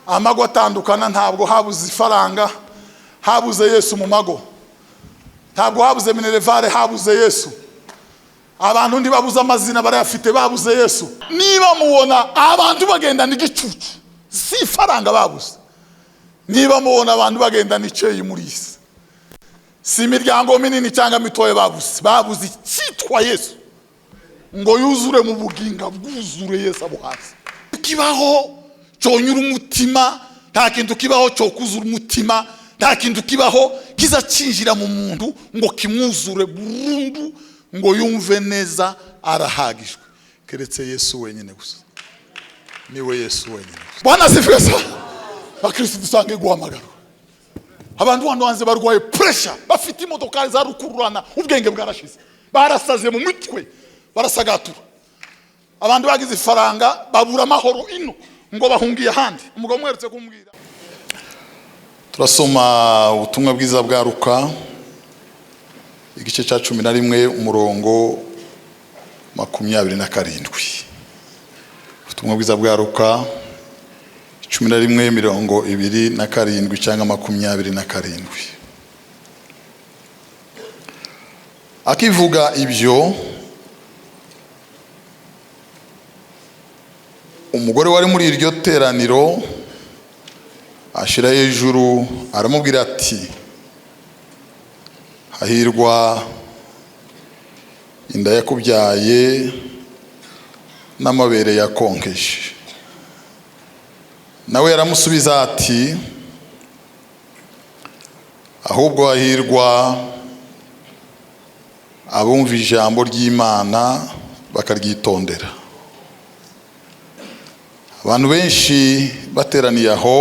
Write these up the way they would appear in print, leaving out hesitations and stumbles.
amago atandukana, ntabwo habuze ifaranga, habuze Yesu mu mago. Ntabwo habuze minerevare, habuze Yesu. Abantu ndi babuze amazina barayafite, babuze Yesu. Niba mubona abantu bagenda n'igicucu, si ifaranga babuze. Niba mubona abantu bagenda n'icyeyi muri isi, si imiryango minini cyangwa mitoye babuze. Babuze icyitwa Yesu ngo yuzure mu buginga, bwuzure Yesu abo hasi. Kibaho cyonyura umutima, nta kintu kibaho cyo kuzura umutima, nta kintu kibaho kizacinjira mu muntu ngo kimwuzure burundu, ngo yumve neza arahagijwe, keretse Yesu wenyine gusa. Niwe Yesu wenyine. Bwana asifiwe sana. Bakristo dusange guhamagara. Abantu hano hanze barwaye pressure, bafite imodoka za rukururana, ubwenge bwarashize, barasaze mu mitwe, barasagatura. Abantu bagize ifaranga babura amahoro ino ngo bahungiye ahandi. Umugabo mweretse kumbwira. Turasoma ubutumwa bwiza bwa Luka igice cya 11 umurongo 27. Ubutumwa bwiza bwa Luka 11 mirongo 27 cyangwa 27. Akivuga ibyo, umugore wari muri iryo teraniro ashira hejuru aramubwira ati, hahirwa inda yakubyaye n'amabere yakonkeje. Nawe yaramusubiza ati, ahubwo hahirwa abumva ijambo ry'Imana bakaryitondera. Abantu benshi bateraniye aho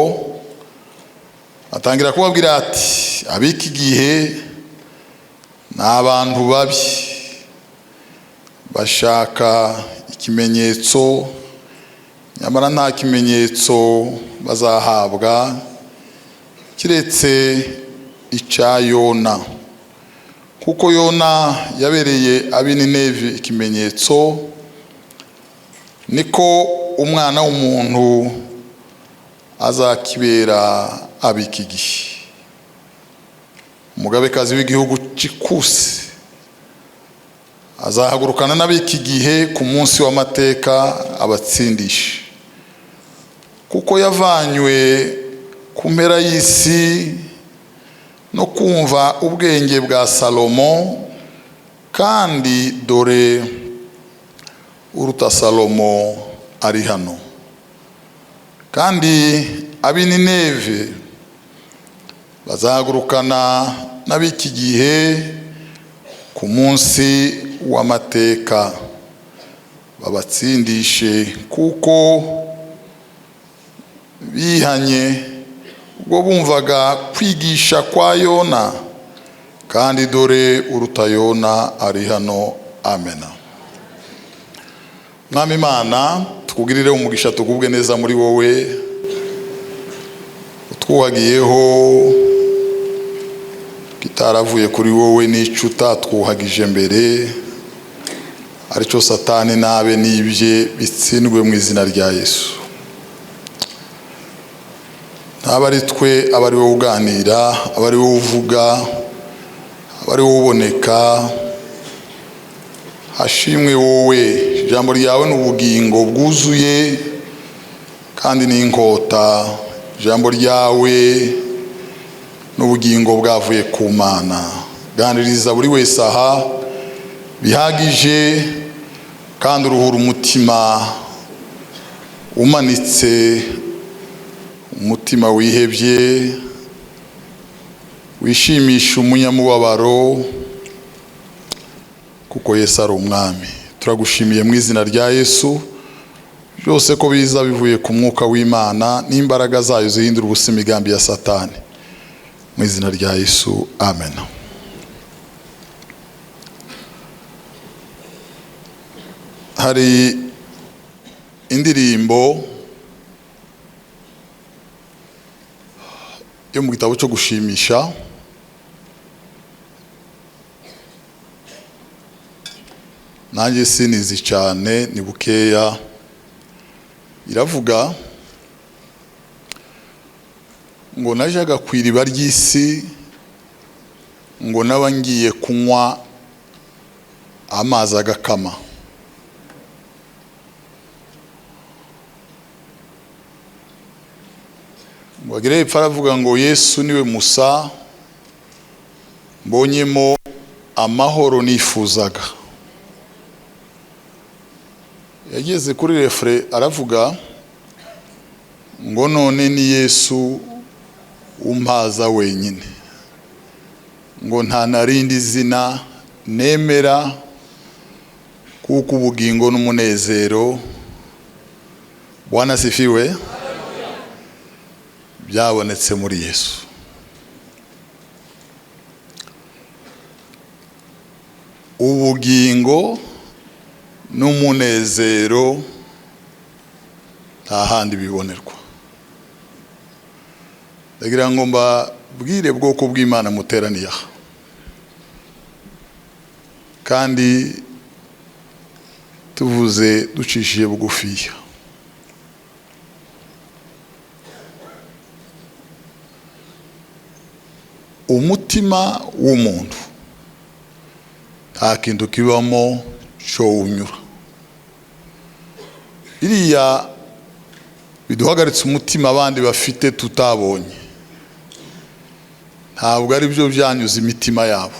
atangira kubabwira ati, abiki gihe n'abantu babi, bashaka ikimenyetso, nyamara nta kimenyetso bazahabwa kiretse icya Yona. Kuko Yona yabereye ab'i Nineve ikimenyetso, niko umwana w'umuntu azakibera ab'iki gihe. Umugabekazi w'igihugu cy'ikusi azahagurukana n'ab'iki gihe ku munsi w'amateka abatsindishe, kuko yavanywe ku mpera y'isi no kumva ubwenge bwa Salomo, kandi dore uruta Salomo ari hano. Kandi ab'i Nineve bazahagurukana n'ab'iki gihe ku munsi w'amateka babatsindishe, kuko bihanye ubwo bumvaga kwigisha kwa Yona, kandi dore uruta Yona ari hano. Amena. Mwami Imana, tukugirire umugisha, tugubwe neza muri wowe, utwuhagiyeho kitaravuye kuri wowe n'icyo utatwuhagije mbere, aricyo Satani nabe n'ibye bitsindwe mu izina rya Yesu. Aba ari twe, aba ari wowe uganira, aba ari wowe uvuga, aba ari wowe uboneka. Hashimwe wowe, ijambo ryawe n'ubugingo bwuzuye kandi n'inkota. Ijambo ryawe n'ubugingo bwavuye ku Mana. Ganiriza buri wese aha bihagije, kandi uruhura umutima umanitse, umutima wihebye, wishimisha umunyamubabaro, kuko Yesu ari umwami. Turagushimiye mu izina rya Yesu, byose ko biza bivuye ku mwuka w'Imana n'imbaraga zayo zihindura ubusa imigambi ya Satani, mu izina rya Yesu. Amen. Hari indirimbo yo mu gitabo cyo gushimisha, nanjye sinizi cyane, ni bukeya. Iravuga ngo najaga ku iriba ry'isi ngo naba ngiye kunywa amazi agakama. ngo agire hepfo aravuga ngo Yesu niwe musa mbonyemo amahoro nifuzaga. Yageze kuri refre aravuga ngo none ni Yesu umpaza wenyine, ngo nta narindi zina nemera kuko ubugingo n'umunezero Bwana sifiwe byabonetse muri Yesu. Ubugingo n'umunezero nta handi bibonerwa. Ndagira ngo mbabwire bwoko bw'Imana muteraniye aha, kandi tuvuze ducishiye bugufiya. Umutima w'umuntu nta kintu kibamo cyo unyura. Iriya biduhagaritse umutima abandi bafite tutabonye, ntabwo ari byo byanyuze imitima yabo.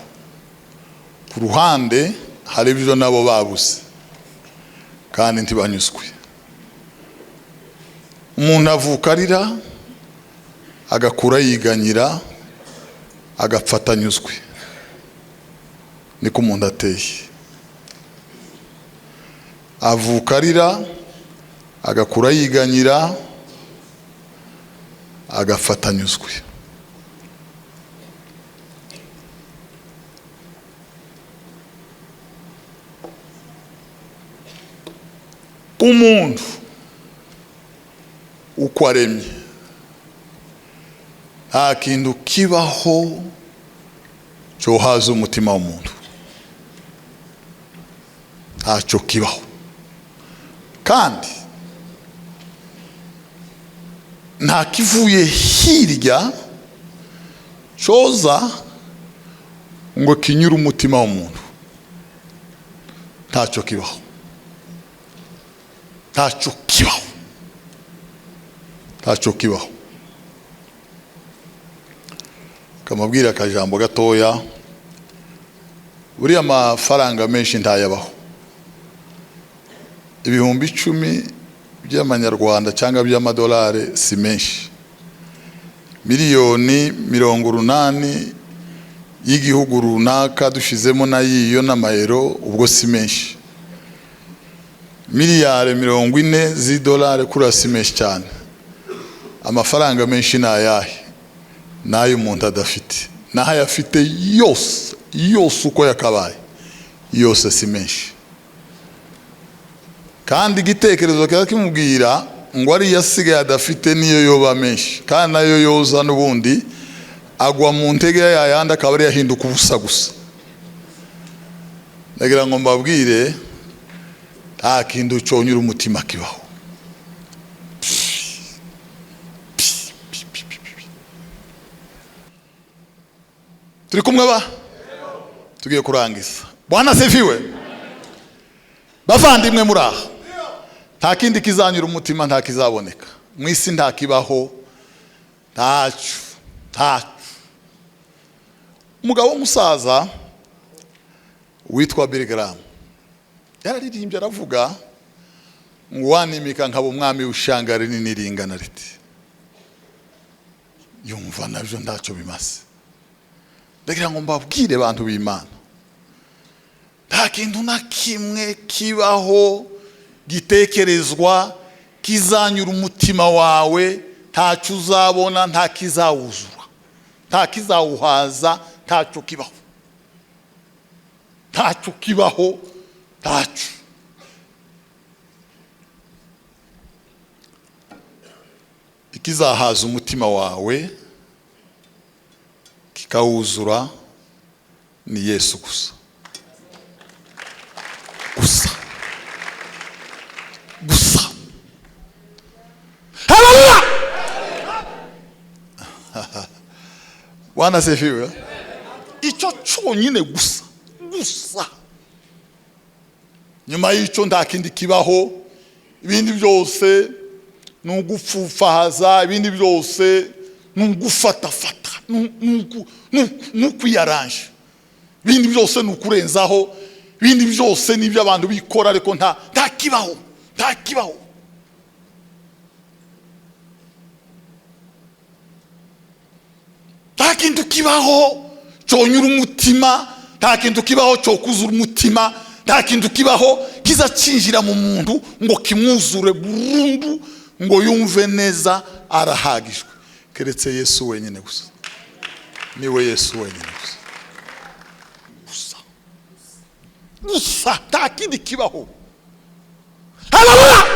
Ku ruhande hari ibyo nabo babuze kandi ntibanyuzwe. Umuntu avuka arira, agakura yiganyira, agapfata anyuzwe. Niko umuntu ateye. Avuka arira, agakura yiganyira, agapfata anyuzwe. Umuntu uko aremye nta kintu kibaho cyohaza umutima w'umuntu, ntacyo kibaho. Kandi nta kivuye hirya cyoza ngo kinyure umutima w'umuntu, ntacyo kibaho, ntacyo kibaho, ntacyo kibaho. Kamabwira akajambo gatoya, buriya amafaranga menshi ntayabaho. Ibihumbi 10 by'amanyarwanda cyangwa by'amadolari si menshi. Miliyoni 80 y'igihugu runaka dushizemo nayiyo n'amayero ubwo si menshi. Miliyari 40 z'idolari kuri si menshi cyane. Amafaranga menshi nayahe? Nayo umuntu adafite. Naho ayafite yose uko yakabaye, yose si menshi. Kandi igitekerezo kiba kimubwira ngo ari yasigaye adafite niyo yoba menshi, kandi nayo yoza n'ubundi agwa mu ntege yayandi akaba ari yahinduka ubusa gusa. Ndagira ngo mbabwire nta kintu cyonyura umutima kibaho. Turi kumwe ba? Tugiye kurangiza. Bwana sifiwe. Bavandimwe muri aha, nta kindi kizanyura umutima, nta kizaboneka mu isi, nta kibaho, ntacyo. Umugabo w'umusaza witwa Billy Graham yararirimbye aravuga ngo wanimika nkaba umwami w'ishanga rinini ringana riti. Yumva nabyo ntacyo bimaze. Ndagira ngo mbabwire abantu b'Imana, nta kintu na kimwe kibaho gitekerezwa kizanyura umutima wawe, ntacyo uzabona, nta kizawuzura, nta kizawuhaza, ntacyo kibaho, ntacyo kibaho, ntacyo. Ikizahaza umutima wawe kikawuzura ni Yesu gusa. Haleluya! Bwana asifiwe. Icyo cyonyine gusa nyuma y'icyo nta kindi kibaho. Ibindi byose ni ugupfufahaza, ibindi byose ni ugufatafata, ni ukwiyaranje, ibindi byose ni ukurenzaho, ibindi byose ni ibyo abantu bikora, ariko nta kibaho. Nta kintu kibaho cyonyura umutima, nta kintu kibaho cyo kuzura umutima, nta kintu kibaho kiza cinjira mu muntu ngo kimwuzure burundu ngo yumve neza arahagijwe, keretse Yesu wenyine gusa. Niwe Yesu wenyine gusa nta kindi kibaho. Haleluya.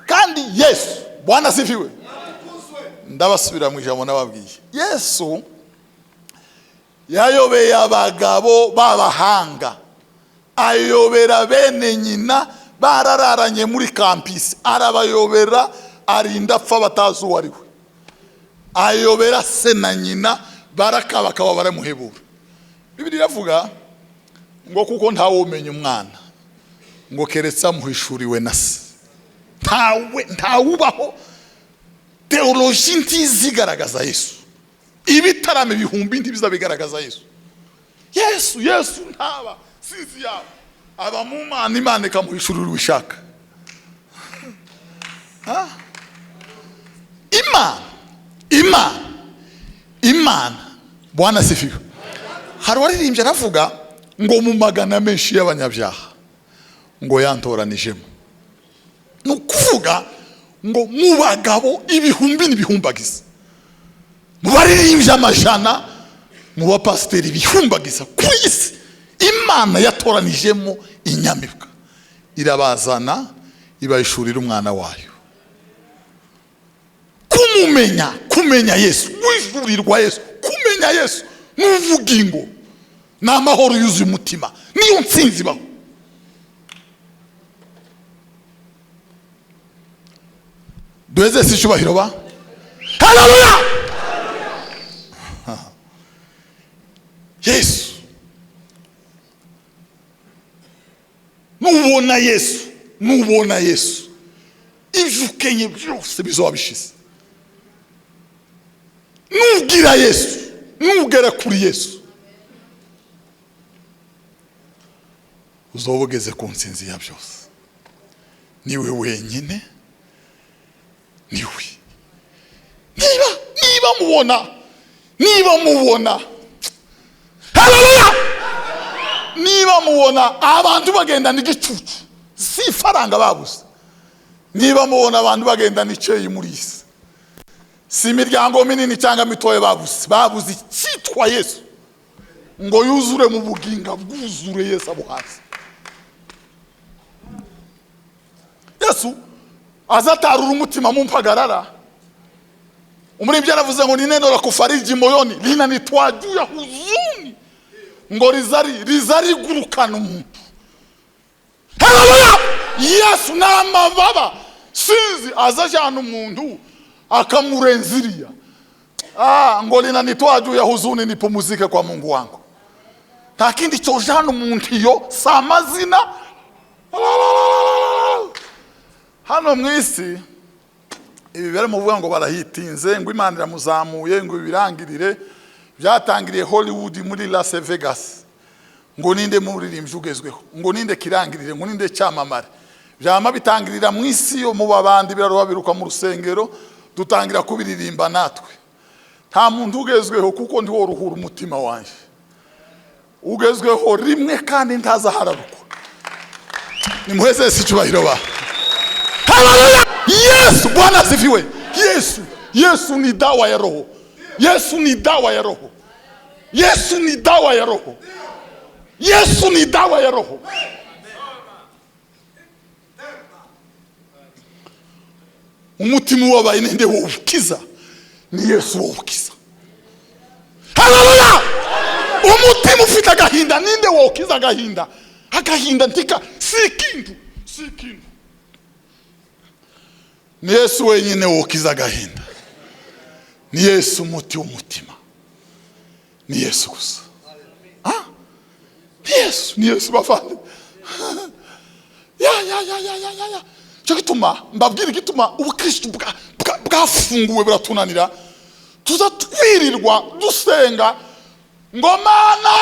Kandi Yesu, Bwana asifiwe. Ndabasubira mu ijambo nababwiye. Yesu yayobeye abagabo b'abahanga, ayobera bene nyina barararanye muri kampisi, arabayobera arinda apfa batazi uwo ari we. Ayobera se na nyina bakaba baramuhebura. Bibiliya iravuga ngo kuko ntawumenya umwana ngo keretse amuhishuriwe na se. Ntawubaho teoloji ntizigaragaza Yesu. Ibitarame ibihumbi ntibiza bigaragaza Yesu. Yesu ntaba sinzi yabo aba mu Mana, Imana ikamuhishurira ubishaka. Imana Bwana asifiwe. Hari waririmbye aravuga ngo mu magana menshi y'abanyabyaha ngo yantoranijemo. Nukuvuga ngo mu bagabo ibihumbi n'ibihumbagiza, mu baririmbye amajana, mu bapasiteri ibihumbagiza ku isi, Imana yatoranijemo inyamibwa, irabazana ibayishurira umwana wayo. Kumenya Yesu, wishurirwa Yesu, kumenya Yesu n'ubugingo n'amahoro yuzuye umutima, niyo ntsinzi baho. Duheze si cyubahiro ba. Haleluya. Yesu, nubona Yesu ibyo ukenye byose bizoba bishize. Nugira Yesu, nugera kuri Yesu, uzoba ugeze ku ntsinzi ya byose. Niwe wenyine, niwe. Niba mubona haleluya, niba mubona abantu bagenda n'igicucu, si faranga babuze. Niba mubona abantu bagenda n'icyeyi muri isi, si imiryango minini cyangwa mitoye babuze icyitwa Yesu ngo yuzure mu buginga, bwuzure Yesu abo hasi. Yesu azatarura umutima mu mpagarara. Umuririmbyi yaravuze ngo ni neno la kufariji moyoni linanitoa juu ya huzuni, ngo rizari gurukana umuntu. Haleluya. Yesu n'amababa sinzi azajana umuntu akamurenziriya. Ngo linanitoa juu ya huzuni nipumzike kwa Mungu wangu. Nta kindi cyojana umuntu iyo sa mazina. Hano mwisi ibi bere muvuga ngo barahitinze, ngo Imana iramuzamuye, ngo birangirire. Byatangiriye Hollywood muri Las Vegas, ngo ninde muririmbyi ugezweho, ngo ninde kirangirire, ngo ninde cyamamare. Byama bitangirira mwisi yo mu babandi biraroha biruka mu rusengero, dutangira kubiririmba natwe. Nta muntu ugezweho kuko ndi wo ruhura umutima wanje. Ugezweho rimwe kandi ntazahararuka. Nimuheze si cyubahiro ba. Haleluya. Yesu, Bwana asifiwe. Yesu ni dawa ya roho. Yesu ni dawa ya roho. Yesu ni dawa ya roho. Yesu ni dawa ya roho. Umutima wabaye ninde wo ukiza? Ni Yesu wo ukiza. Haleluya. Umutima ufite agahinda ninde wo ukiza agahinda? Agahinda ntika sikindu. Ni Yesu wenyine wo ukiza agahinda. ni Yesu umuti w'umutima, ni Yesu gusa. Ni Yesu bavande. Ya cyo gituma mbabwira igituma ubukristo bwafunguwe buratunanira, tuza twirirwa dusenga ngo mana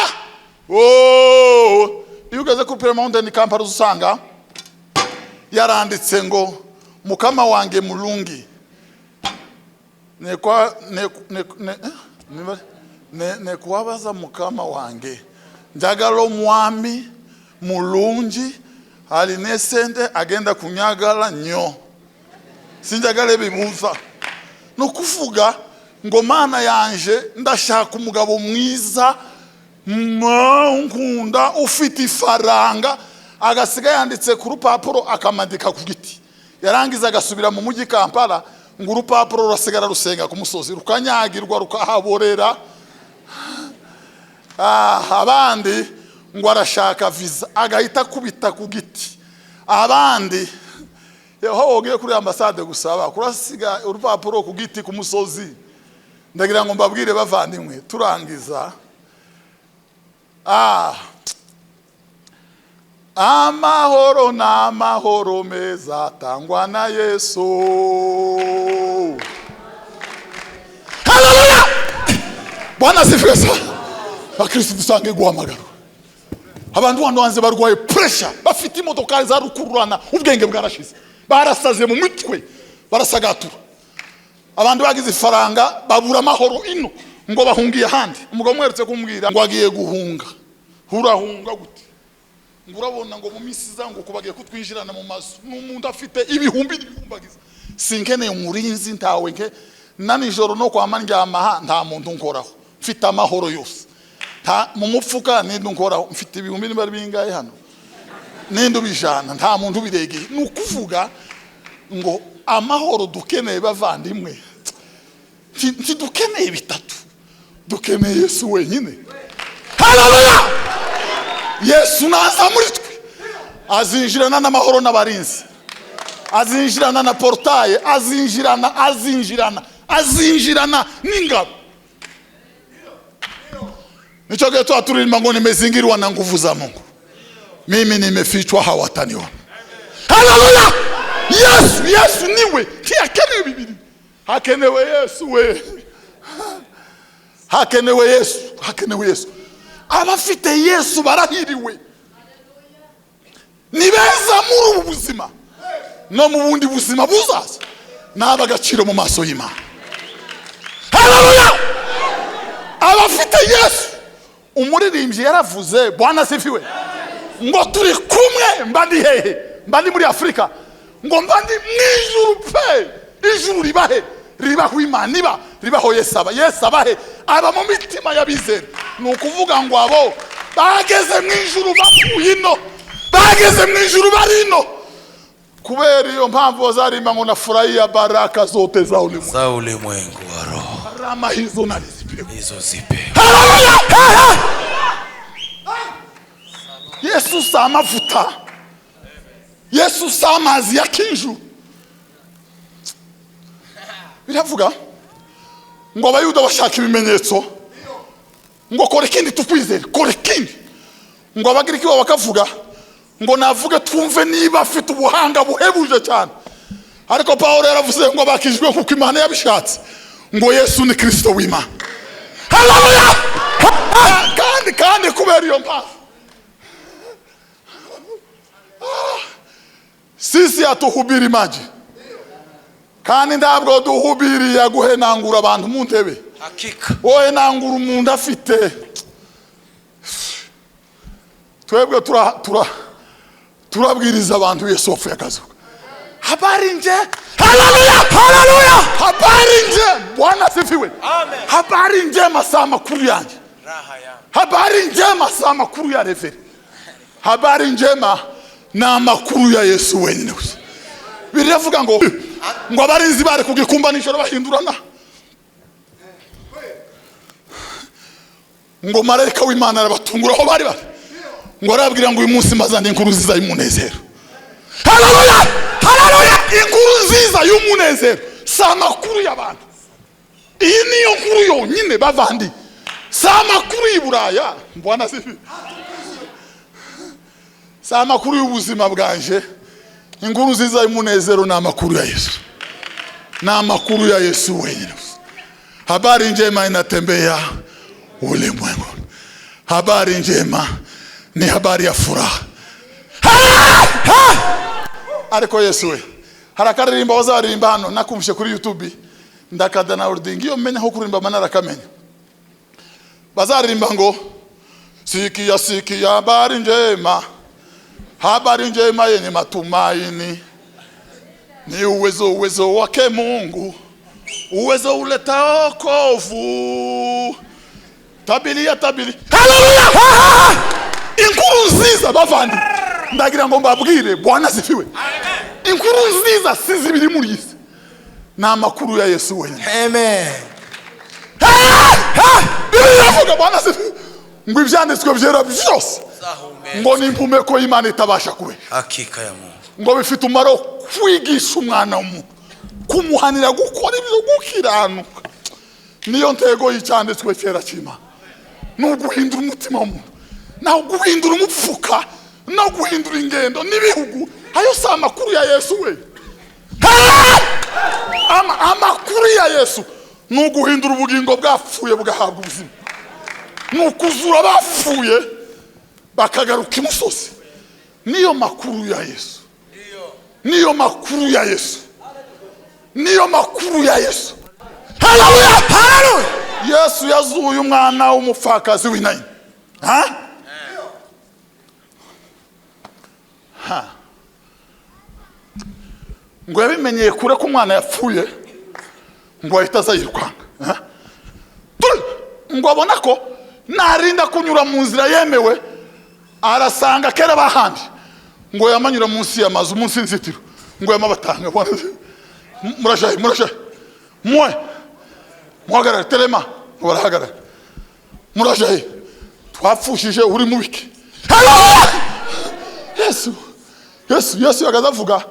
iyo ugeze kuri Prayer Mountain Kampala usanga yaranditse ngo mukama wange mulungi ne kuwabaza mukama wange njagala omwami mulungi alinesente agenda kunyagala nnyo sinjagala ebibuuza nokuvuga ngo mana yanje ndashaka umugabo mwiza nkunda ufite ifaranga agasiga yanditse ku rupapuro akamadika ku giti yarangiza agasubira mu mujyi Kampala ngo urupapuro rusigara rusenga ku musozi rukanyagirwa rukahaborera. Abandi ngo arashaka visa agahita kubita ku giti. Abandi yeho wogiye kuri ambasade gusaba kurasiga urupapuro ku giti ku musozi. Ndagira ngo mbabwire bavandimwe turangiza amahoro n'amahoro meza atangwa na Yesu. Haleluya! Bwana asifiwe sana. Bakristo dusange guhamagara abantu wanze barwaye pressure bafite imodoka za rukururana ubwenge bwarashize barasaze mu mitwe barasagatura. Abantu bagize ifaranga babura amahoro ino ngo bahungiye handi. Umugabo mweretse kumbwira ngo agiye guhunga. Hurahunga gute? Ngurabona ngo mu misi zangu kubagiye kutwinjirana mu mazu n'umuntu afite ibihumbi n'ibihumbagiza sinkeneye umurinzi ntawe nke nanijoro no kwa mandyama nta muntu nkoraho mfite amahoro yose mu mupfuka n'indi nkoraho mfite ibihumbi n'ibari bingaye hano n'indi bijana nta muntu biregeye. Nukuvuga ngo amahoro dukeneye bavandimwe ntidukeneye bitatu, dukeneye Yesu wenyine. Haleluya! Yesu naza muri twe azinjirana n'amahoro n'abarinzi, azinjirana na portaye, azinjirana n'ingabo. Nicho geto aturimba ngo nimezingirwa na nguvu za Mungu, mimi nimefichwa hawataniona. Haleluya! Yesu niwe hakenewe Biblia, hakenewe Yesu we, hakenewe Yesu. Abafite Yesu barahiriwe, ni beza muri ubu buzima no mu bundi buzima buzaza n'abagaciro mu maso y'Imana. Haleluya! Abafite Yesu, umuririmbyi yaravuze, Bwana asifiwe, ngo turi kumwe mbandi hehe, mbandi muri Afrika, ngo mbandi mwijuru pe, ijuru ribaho Imana ribaho Yesu abahe aba mu mitima y'abizera. Nukuvuga ngo abo bageze mwijuru bapuye ino, bageze mwijuru barino, kubera iyo mpamvu bazarimba ngo nafurahia baraka zote za ulimwengu wa roho, rama hizo zipe. Haleluya! Yesu sa mafuta, Yesu sa amazi ya kinju. Biravuga ngo abayuda bashaka ibimenyetso, ngo kore kindi tukwizere, kore kindi. Ngo abagiriki bakavuga ngo navuge twumve niba afite ubuhanga buhebuje cyane. Ariko Paulo yaravuze ngo bakijwe kuko Imana yabishatse, ngo Yesu ni Kristo w'Imana. Haleluya! Kandi kubera iyo mpamvu sisi atuhubiri maji, kandi ndabwo duhubiri ya guhenangura abantu mu ntebe. Hakika wowe nangura umuntu afite, twebwe turabwiriza abantu Yesu wapfuye akazuka. Habari nje, haleluya, habari nje, Bwana asifiwe. Amen. Habari nje masaa makuru yanjye, habari nje masaa makuru ya reveri, habari njema na makuru ya Yesu wenyine. Biravuga ngo abarinzi bari kugikumba nijoro bahindurana, ngo marayika w'Imana arabatungura aho bari ngo arabwira ngo uyu munsi mazanye inkuru nziza y'umunezero. Haleluya! Inkuru nziza y'umunezero si amakuru y'abantu. iyi niyo nkuru yonyine bavandi, si amakuru y'i Buraya. Mbona si amakuru y'ubuzima bwanje. Inkuru nziza y'umunezero ni amakuru ya Yesu, ni amakuru ya Yesu wenyine. Habari njema inatembea ulimwengu. Habari njema ni habari ya furaha. Ariko Yesu we, harakaririmba bazaririmba hano nakumvishe kuri YouTube, ndakada na ordingi yo menya ho kurimba manara kamenya. Bazaririmba ngo sikia sikia habari njema, habari njema yenye matumaini, ni uwezo wake Mungu, uwezo uleta wokovu. Tabili. Haleluya! Inkuru nziza bavandi, ndagira ngo mbabwire Bwana asifiwe. Inkuru nziza sizibiri muri isi, ni amakuru ya Yesu wenyine. Amen. Biravuga Bwana asifiwe ngo ibyanditswe byera byose ngo ni impumeko y'Imana itabasha kubesha. Hakika ya Mungu. Ngo bifite umaro kwigisha umwana w'umuntu, kumuhanira gukora ibyo gukiranuka. Niyo ntego y'icyanditswe cyera cy'Imana, no guhindura umutima w'umuntu, no guhindura umupfuka, no guhindura ingendo n'ibihugu. Ayo si amakuru ya Yesu we. Amakuru ya Yesu ni uguhindura ubugingo bwapfuye bugahabwa ubuzima, ni ukuzura bapfuye bakagaruka imusozi. Niyo makuru ya Yesu, niyo makuru ya Yesu, niyo makuru ya Yesu. Haleluya! Haleluya! Yesu yazuye umwana w'umupfakazi w'inayi. Ngo yabimenyeye kure ko umwana yapfuye, ngo ahita azayirwanga. Ngo abona ko narinda kunyura mu nzira yemewe, arasanga kera bahandi ngo yamanyura munsi y'amazu, munsi y'inzitiro, ngo yamabatanga. Murashaye muhagarare telema, barahagarara. Murashaye twapfushije uri mu biki? Yesu yagazavuga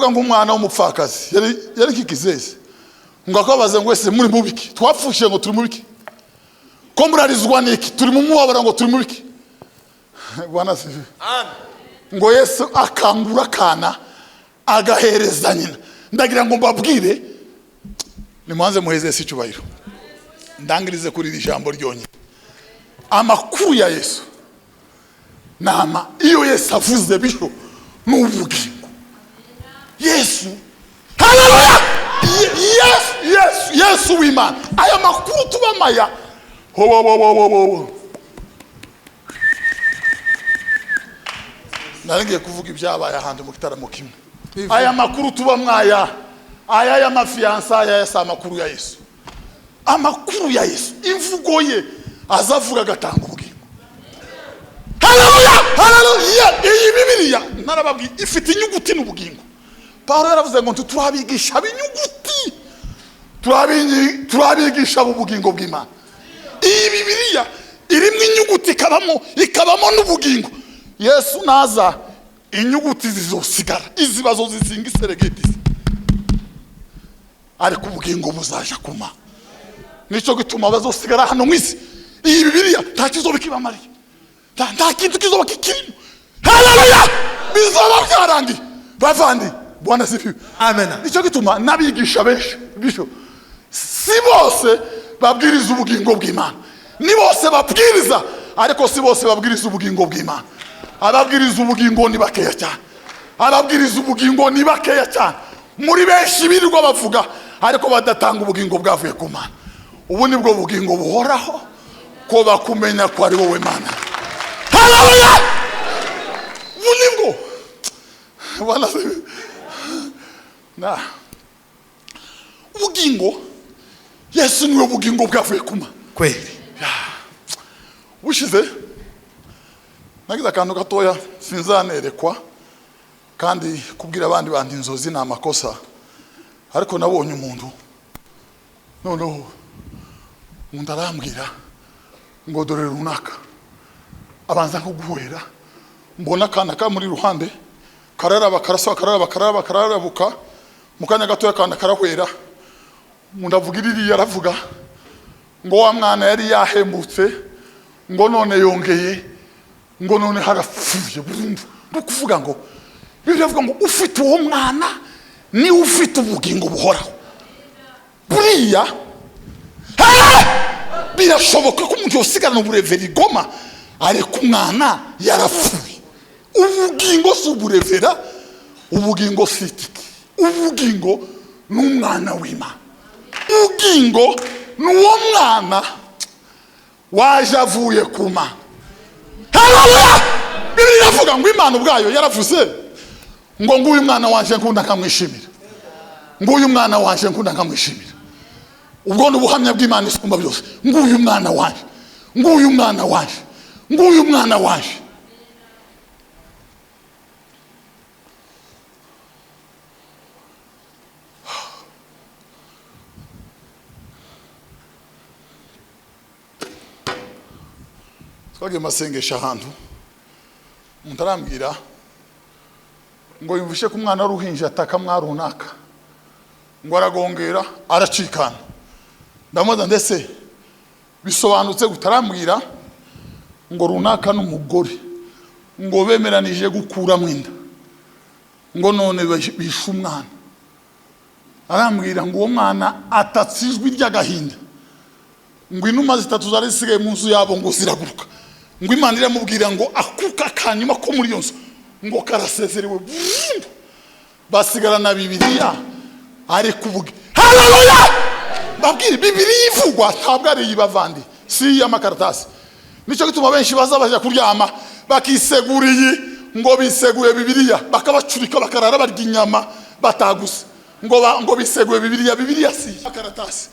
nk'umwana w'umupfakazi, yari kikizeze. Ngo akabaza ngo ese muri mu biki? Twapfushije ngo turi mu biki? Ko murarizwa niki? Turi mu mubabara ngo turi mu biki? Bwana asifiwe. Amen. Ngo Yesu akangura kana agahereza nyina. Ndagira ngo mbabwire, nimanze muheze si cyubahiro, ndangirize kuri iri jambo ryonyine. Amakuru ya Yesu nama iyo Yesu avuze biho n'ubugingo. Yesu, haleluya! Yesu w'Imana. Aya makuru tubamaya naringiye kuvuga ibyabaye ahandi mu gitaramo kimwe. Aya makuru tubamwaya, aya y'amafiansa, aya yasa amakuru ya Yesu. Amakuru ya Yesu, imvugo ye azavuga gatanga ubugingo. Haleluya! Haleluya! Iyi Bibiliya narababwiye ifite inyuguti n'ubugingo. Paulo yaravuze ngo turabigisha abinyuguti, turabigisha ubugingo bw'Imana. Iyi Bibiliya irimo inyuguti ikabamo n'ubugingo. Yesu naza inyuguti zizosigara, izibazo zizinga iseregeti, ariko ubugingo buzaja kuma. Nico gituma bazosigara hano mwisi. Iyi Bibiliya nta kizoba kibamariye, nta kintu kizoba kikirimo. Haleluya! Bizoba byarangiye bavandi. Bwana asifiwe. Amen. Nico gituma nabigisha benshi bisho, si bose babwiriza ubugingo bw'Imana, ni bose babwiriza, ariko si bose babwiriza ubugingo bw'Imana. Ababwiriza ubugingo ni bakeya cyane, ababwiriza ubugingo ni bakeya cyane. Muri benshi birirwa bavuga ariko badatanga ubugingo bwavuye ku Mana. Ubu nibwo bugingo buhoraho, ko bakumenya ko ari wowe Mana. Haleluya! Ubu nibwo Bwana na ubugingo, Yesu niwe bugingo bwavuye ku Mana kweli. Ushize nagize akantu gatoya sinzanerekwa, kandi kubwira abandi bandi inzozi na amakosa, ariko nabonye umuntu noneho umuntu arambwira ngo dore runaka, abanza nko guhera, mbona akana ka muri ruhande kararaba kararabuka, mukanya gatoya akana karahwera, mundavuga iriya aravuga ngo wa mwana yari yahembutse ngo none yongeye ngo none harapfuye burundu. Kuvuga ngo biravuga ngo ufite uwo mwana ni ufite ubugingo buhoraho. Buriya birashoboka ko umuntu yosigana ubureveri Goma ariko umwana yarapfuye. Ubugingo si uburevera, ubugingo si itiki, ubugingo n'umwana w'Imana. Ubugingo n'uwo mwana waje avuye ku Mana. Haleluya! Bibiri yavuga ngo Imana ubwayo yaravuze ngo nguyu mwana wanje nkunda nkamwishimira, nguyu mwana wanje nkunda nkamwishimira. Ubwo n'ubuhamya bw'Imana isumba byose. Nguyu mwana wanje, nguyu mwana wanje, nguyu mwana wanje. Twagiye masengesha ahantu umuntu arambwira ngo yumvishe ko umwana ruhinja ataka mwarunaka ngo aragongera aracikana. Ndamubaza ndetse bisobanutse gutarambwira ngo runaka n'umugore ngo bemeranije gukura mwinda ngo none bishe umwana. Arambwira ngo uwo mwana atatsijwe ry'agahinda ngo inuma zitatu zari zisigaye mu nzu yabo ngo ziraguruka ngo Imana iramubwira ngo akuka kanyuma ko muri yonso ngo karasezerewe. Basigarana Bibiliya ari kuvuga. Haleluya! Babwire Bibiliya ivugwa ntabwo ari yibavandi si y'amakaratasi. Nico gituma benshi bazabaje kuryama bakiseguriye ngo biseguye Bibiliya bakabacurika bakarara barya inyama bataguze ngo biseguye Bibiliya. Bibiliya si amakaratasi.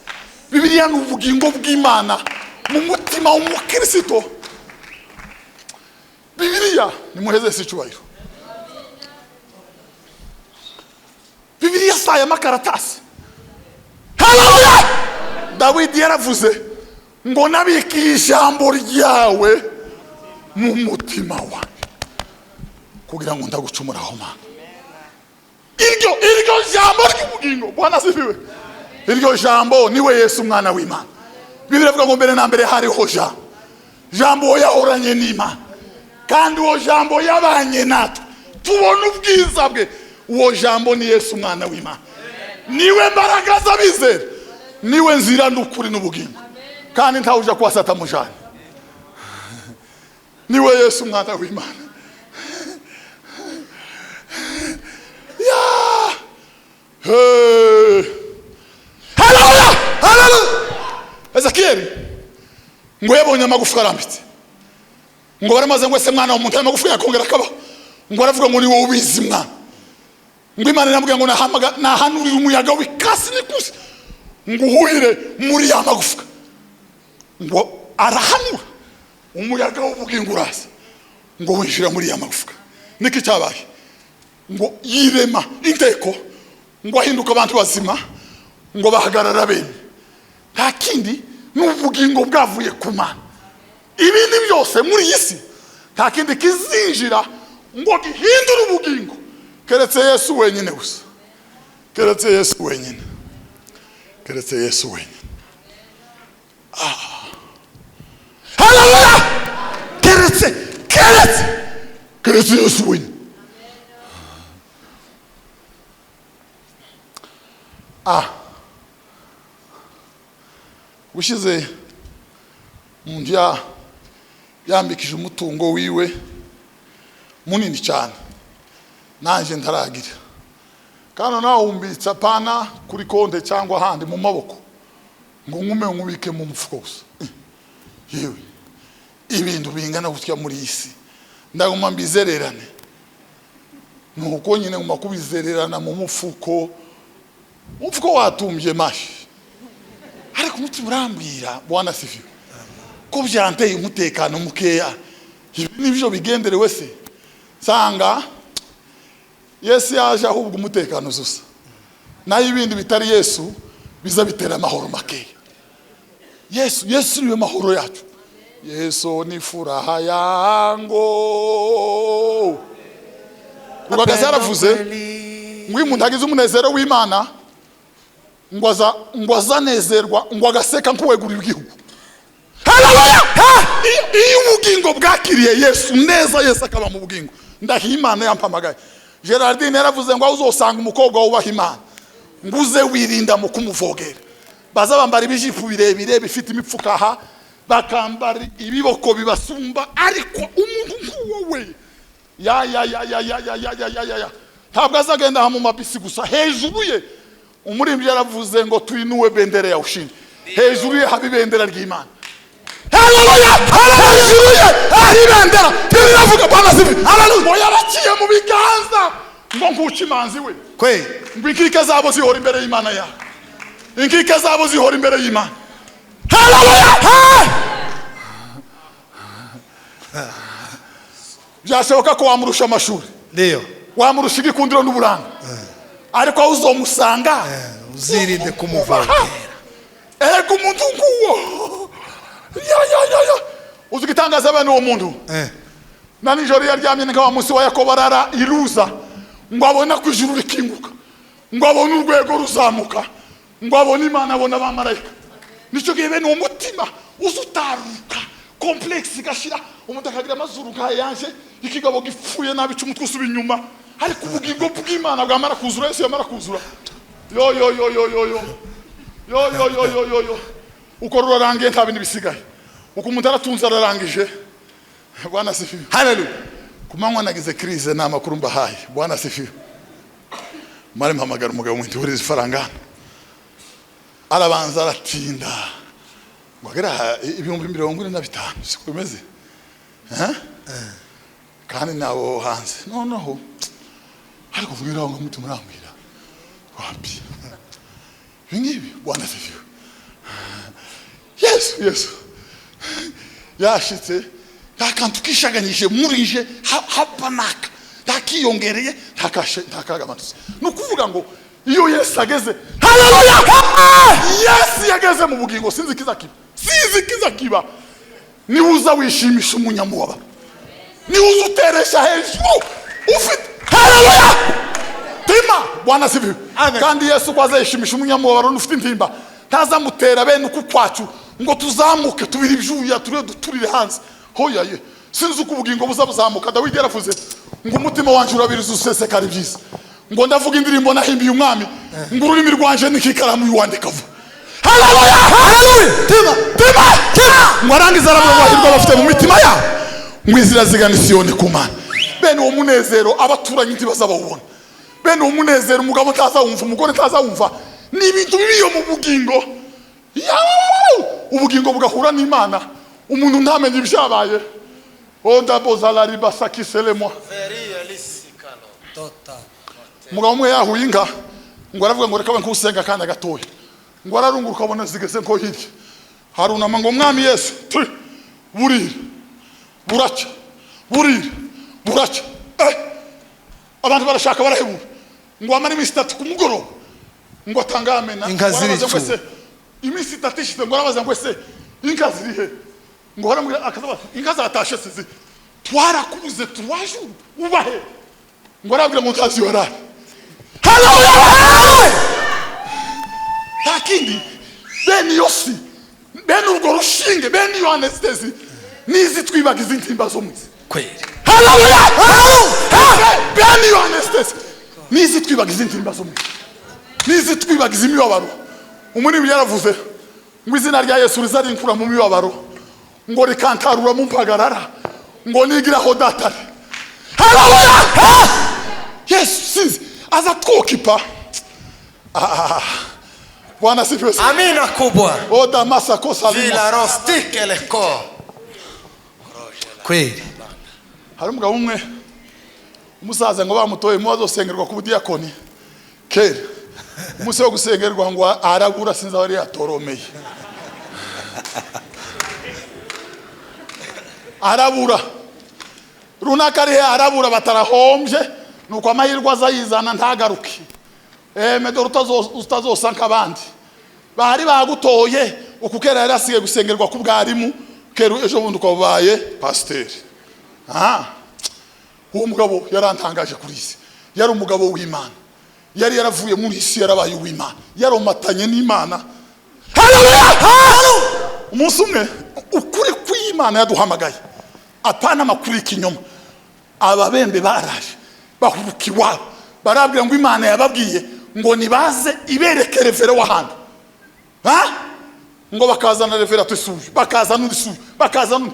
Bibiliya n'ubugingo bw'Imana mu mutima w'umukristo. Bibiliya ni muheze si cyubahiro. Bibiliya sa y'amakaratasi. Haleluya! Dawidi yaravuze ngo nabiki ijambo ryawe mu mutima wanjye kugira ngo ndagucumuraho Mana. Iryo jambo ry'ubugingo Bwana sifiwe. Iryo jambo niwe Yesu umwana w'Imana. Bibiliya ivuga ngo mbere na mbere hariho jambo. Jambo yahoranye n'Imana kandi uwo jambo yabanye natwe tubona ubwiza bwe. Uwo jambo ni Yesu umwana w'Imana. Niwe mbaraga z'abizera, niwe nzira n'ukuri n'ubugingo kandi ntawuja kwasata mujana. Niwe Yesu umwana w'Imana. Haleluya! Haleluya! Ezekiel ngo yabonye amagufwa arambitse ngo baramaze ngo ese mwana w'umuntu amagufwa yakongera akaba ngo aravuga ngo ni wowe ubizi mwana. Ngo Imana iramubwira ngo nahanurira umuyaga w'ikasi n'ikusi ngo uhuhire muri ya magufwa. Ngo arahanura umuyaga w'ubugingo uraza ngo winjira muri ya magufwa. Niki cyabaye? Ngo yirema inteko ngo ahinduka abantu bazima ngo bahagarara bene. Nta kindi n'ubugingo bwavuye ku Mana. Ibindi byose muri iyi si nta kindi kizinjira ngo gihindure ubugingo keretse Yesu wenyine gusa. Keretse Yesu wenyine. Keretse Yesu wenyine. Haleluya! Keretse Yesu wenyine. Ushize umuntu yambikije umutungo wiwe munini cyane nanje ntaragira kandi nawe umbitsa pana kuri konte cyangwa handi mu maboko ngo nkume nkubike mu mufuko gusa. Yewe ibintu bingana gutya muri isi ndaguma mbizererane nuko nyine nguma kubizererana mu mufuko watumbye mashi. Ariko umutima urambwira Bwana sifiwe ko byanteye umutekano mukeya. Ibi nibyo bigenderewe se sanga Yesu yaje ahubwo umutekano zusa nayo ibindi bitari Yesu biza bitera amahoro makeya. Yesu niwe mahoro yacu. Yesu ni furaha yango. Rugagaza yaravuze ngo umuntu agize umunezero w'Imana ngo azanezerwa ngo agaseka nk'uweguriwe igihugu. Haleluya! Iyo ubugingo bwakiriye Yesu neza, Yesu akaba mu bugingo, ndahiye Imana yampamagaye. Gerardine yaravuze ngo uzosanga umukobwa wubaha Imana nguze wirinda mu kumuvogera. Baza bambara ibijipo birebire bifite imipfuka aha, bakambara ibiboko bibasumba, ariko umuntu nk'uwowe ya ntabwo azagenda mu mabisi gusa. Hejuru ye umurimbyi yaravuze ngo tuinuwe bendera ya ushindi. Hejuru ye haba ibendera ry'Imana. Haleluya! Haleluya! Ibendera tiravuga Bwana sifi. Haleluya! Yaraciye mu biganza ngo nkuca imanzi we. Kwe ngo inkike zabo zihora imbere y'Imana yawe. Inkike zabo zihora imbere y'Imana. Haleluya! Byashoboka ko wamurusha amashuri. Ndio. Wamurusha igikundiro n'uburanga. Ariko aho uzomusanga uzirinde kumuvogera. Ego umuntu nguwo. Ya. Uzigitangaza abantu uwo muntu. Na nijoro yaryamye nk'aba munsi wa Yakobo arara iruza. Ngo abona ku ijuru rikinguka. Ngo abona urwego ruzamuka. Ngo abona Imana, abona abamarayika. Nico gihe bene uwo mutima uzutaruka. Complex gashira umuntu akagira amazuru nk'ayanje, ikigabo gipfuye nabi cy'umutwe usuba inyuma. Ariko ubugingo bw'Imana bwamara kuzura, Yesu yamara kuzura. Yo. Uko rurarangiye nta bintu bisigaye. Uko umuntu aratunza ararangije. Bwana sifiwe. Haleluya. Kumanywa nagize crise na makuru mbahaye. Bwana sifiwe. Mari mpamagara umugabo mwintu urize faranga. Arabanza aratinda. Ngagera ibihumbi 45 siko bimeze. Kandi nawo hanze. Noneho ariko vugira ngo mutima urambira. Wapi. Bingibi Bwana sifiwe. Yesu. Yashitse yakantukishaganyije murije hapanaka. Takiyongereye takagamanutse. Nukuvuga ngo iyo Yesu ageze, haleluya! Yesu yageze mu bugingo sinzi kizakiba. Ni uza wishimisha umunyamubaba. Ni uza uteresha hejuru. Ufite haleluya! Tima Bwana sifiwe. Kandi Yesu kwaza yishimisha umunyamubaba n'ufite intimba. Tazamutera bene uku kwacu ngo tuzamuke tubiri ibyuya turire hanze. Hoya ye. Sinzi uko ubugingo buzamuka. Dawidi yaravuze ngo umutima wanje urabiriza usesekara ibyiza. Ngo ndavuga indirimbo nahimbiye umwami, ngo ururimi rwanje nikikaramu yuwandika vuba. Haleluya! Haleluya! Tima! Mwarangiza arabahirwa bafite mu mitima yabo. Mwizira zigana Siyoni ku Mana. Bene uwo munezero abaturanyi ntibazabawubona. Bene uwo munezero umugabo ntazawumva, umugore ntazawumva. Ni ibintu bibiyo mu bugingo. Ubugingo bugahura n'Imana. Umuntu ntamenye ibyabaye. Onda bozalari basakiselemo. Mugabo umwe yahuye inka ngo aravuga ngo reka nkusenga kandi gatoya. Ngo ararunguruka abona zigeze nko hirya. Harunama ngo mwami Yesu burira buraca. Abantu barashaka barahebura. Ngo amara iminsi 3 ku mugoroba. Ngo atangamena. Inka ziricu. Iminsi 3 ishize ngo arabaza ngo ese inka zirihe. Ngo haramwe akaza inka zatashe sizi. Twarakubuze twaje ubahe. Ngo arabwira ngo ntazi warara. Haleluya! Takindi beni yosi beni urwo rushinge beni yo anesthesi nizi twibagiza intimba zo mwisi kweli. Haleluya! Beni yo anesthesi nizi twibagiza intimba zo mwisi, nizi twibagiza imibabaro. Umuntu yaravuze ngo izina rya Yesu rizarinkura mu mibabaro, ngo rikantarura mu mpagarara, ngo nigiraho datare. Haleluya! Yesu sinzi aza twokipa. Bwana sifiwe. Amina kubwa. Oda masa kosa Vila rostike leko. Kweli. Hari umugabo umwe umusaza ngo bamutoye mu bazosengerwa ku budiyakoni. Kera umuse wo gusengerwa ngo aragura sinza wari yatoromeye. Arabura. Runaka ari arabura batarahombye nuko amahirwa azayizana ntagaruke. Medoro utazosanka abandi. Bari bagutoye ukukera yari asigaye gusengerwa ku bwarimu, kero ejo bundi kwabaye pasteur. Uwo mugabo yarantangaje kuri isi. Yari umugabo w'Imana. yari yaravuye muri isi yarabaye uw'Imana yaromatanye n'Imana. Umunsi umwe ukuri kw'Imana yaduhamagaye apana amakuru y'ikinyoma. Ababembe baraje bahuruka iwabo barabwira ngo Imana yababwiye ngo nibaze ibereke revera w'ahandi. Ngo bakazana revera tusuje bakazana n'isuje bakazana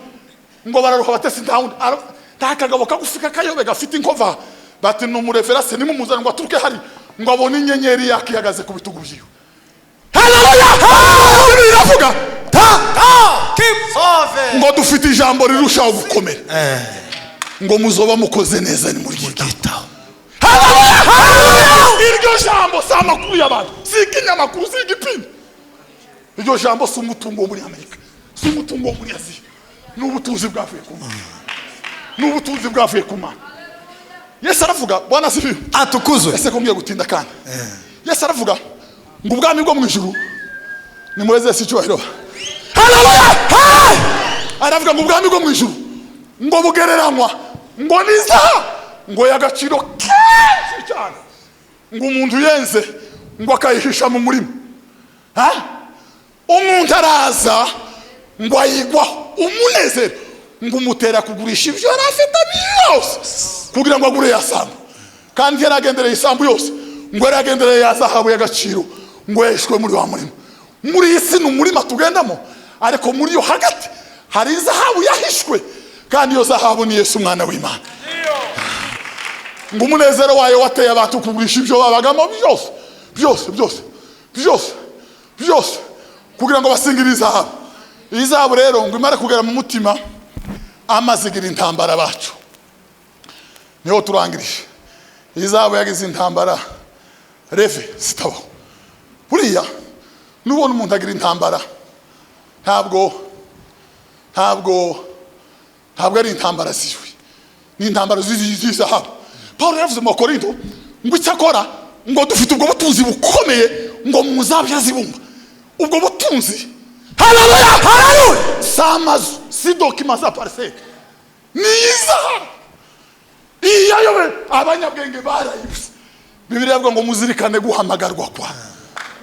ngo bararuha batese ntawundi takagabo kagufika kayobe gafite inkova bati no murevera se nimumuzana ngo aturuke hari ngo abone inyenyeri yakihagaze ku bitugu byiwe. Haleluya! Iravuga ngo dufite ijambo rirushaho gukomera ngo muzoba mukoze neza ni muri gitaho. Iryo jambo si amakuru y'abantu si ikinyamakuru si igipindi. Iryo jambo si umutungo muri Amerika si umutungo muri Aziya n'ubutunzi bwavuye ku Mana n'ubutunzi bwavuye ku Mana. Yesu aravuga Bwana sifiwe atukuzwe. Ese kumye gutinda kandi Yesu aravuga ngo ubwami bwo mu ijuru ni muweze si cyubahiro. Haleluya! Aravuga ngo ubwami bwo mu ijuru ngo bugereranywa ngo niza ngo yagaciro kenshi cyane ngo umuntu yenze ngo akayihisha mu murima. Umuntu araza ngo ayigwa umunezero ngo umutera kugurisha ibyo yari afite byose kugira ngo agure yasambu kandi yaragendereye isambu yose ngo yaragendereye ya zahabu y'agaciro ngo yeshwe muri wa murima. Muri isi n'umurima tugendamo ariko muri yo hagati hari zahabu yahishwe kandi yo zahabu ni Yesu umwana w'Imana. Ngo umunezero wayo wateye abantu kugurisha ibyo babagamo byose kugira ngo basingire izahabu. Izahabu rero ngo imara kugera mu mutima amazigira intambara bacu niho turangirije. Izahabu yagize intambara reve sitabaho. Buriya nubona umuntu agira intambara ntabwo ari intambara ziwe ni intambara z'izahabu. Paulo yavuze mu Korinto ngo icyakora ngo dufite ubwo butunzi bukomeye ngo muzabya zibumba ubwo butunzi. Haleluya! Samazu si dokima za parcelle ni izahabu. Iyayobe abanyabwenge barayibuse. Bibiliya ivuga ngo muzirikane guhamagarwa kwa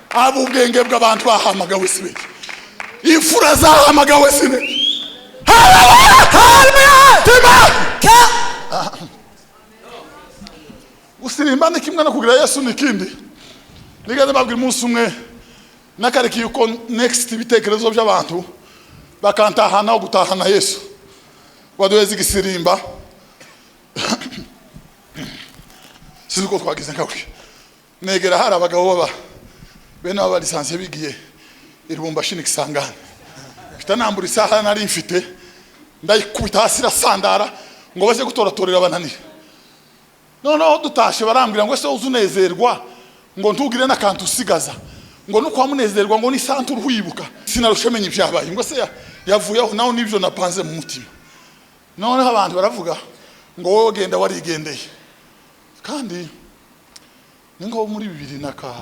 abo ubwenge bw'abantu bahamagawe sibe imfura zahamagawe sibe. Gusirimba ni kimwe no kugira Yesu nikindi. Nigaze babwira umunsi umwe nakareki yuko next ibitekerezo by'abantu bakantahana no gutahana Yesu waduheze igisirimba. Sizuko twagize nkawe negera hari abagabo baba bene aba lisansi bigiye Irubumbashi n'Ikisangane bitanambura isaha nari mfite ndayikubita hasi rasandara ngo baze gutoratorera abananira. Noneho dutashe barambwira ngo ese uzunezerwa ngo ntugire n'akantu usigaza ngo nuko wamunezerwa ngo ni santu ruhibuka sinarushemenye ibyabaye ngo se yavuye aho naho nibyo napanze mu mutima. Noneho abantu baravuga ngo wowe genda warigendeye kandi ningo muri 2004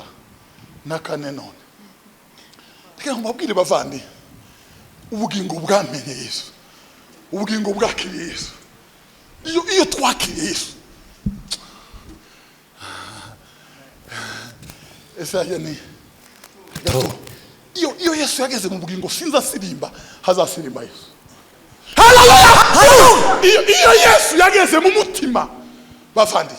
none reka mbabwire bavandi ubugingo bwamenye Yesu ubugingo bwakiriye Yesu iyo twakiriye Yesu esa yani iyo Yesu yageze mu bugingo sinza sirimba hazasirimba Yesu. Haleluya! Iyo Yesu yageze mu mutima bavandi